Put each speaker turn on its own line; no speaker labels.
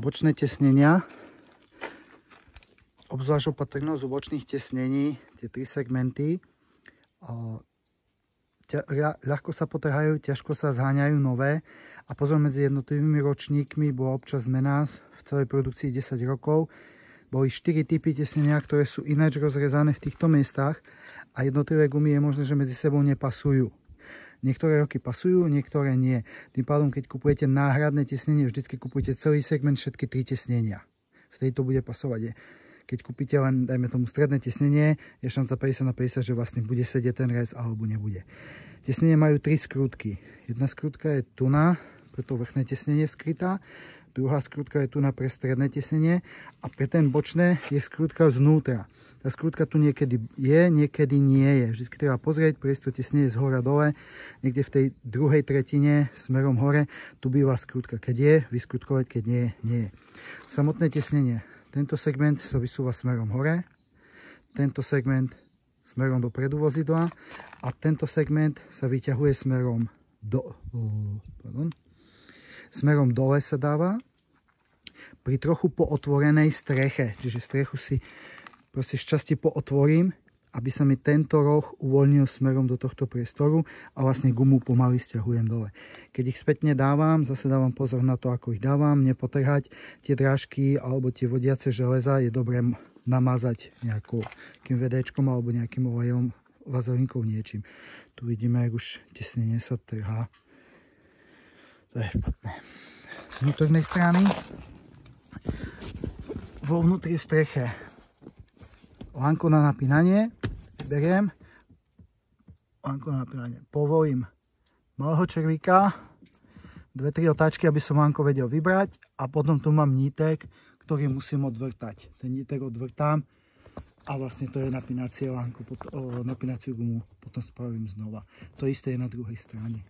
bočné tesnenia. Obzvlášť opatrnosť u bočných tesnení, tie 3 segmenty. Ľahko sa potrhajú, ťažko sa zháňajú nové. A pozor, medzi jednotlivými ročníkmi bola občas zmena v celej produkcii 10 rokov. Boli 4 typy tesnenia, ktoré sú ináč rozrezané v týchto miestach a jednotlivé gumy je možné, že medzi sebou nepasujú. Niektoré roky pasujú, niektoré nie. Tým pádom, keď kupujete náhradné tesnenie, vždycky kupujete celý segment, všetky 3 tesnenia. Vtedy to bude pasovať. Keď kúpite len, dajme tomu, stredné tesnenie, je šanca 50 na 50, že vlastne bude sedieť ten rez alebo nebude. Tesnenie majú 3 skrutky. Jedna skrutka je tuná, pre to vrchné tesnenie skrytá. Druhá skrutka je tuná pre stredné tesnenie a pre ten bočné je skrutka znútra. Tá skrutka tu niekedy je, niekedy nie je. Vždy treba pozrieť, prejsť to tesnenie z hora dole. Niekde v tej druhej tretine smerom hore, tu býva skrutka. Keď je, vyskrutkovať, keď nie, nie je. Samotné tesnenie. Tento segment sa vysúva smerom hore. Tento segment smerom dopredu vozidla. A tento segment sa vyťahuje smerom smerom dole sa dáva. Pri trochu pootvorenej streche. Čiže strechu si proste šťastie pootvorím, aby sa mi tento roh uvoľnil smerom do tohto priestoru a vlastne gumu pomaly stiahujem dole. Keď ich spätne dávam, zase dávam pozor na to, ako ich dávam, nepotrhať tie drážky alebo tie vodiace železa je dobré namazať nejakým VDčkom alebo nejakým olejom, vazelinkou, niečím. Tu vidíme, jak už tesnenie sa trhá. To je špatné. Z vnútornej strany vo vnútri v streche lánko na napínanie, beriem, lánko na napínanie, povolím malého červíka, 2-3 otáčky, aby som lánko vedel vybrať a potom tu mám nítek, ktorý musím odvrtať. Ten nítek odvrtám a vlastne to je napínacie lánko, napínaciu gumu, potom spravím znova. To isté je na druhej strane.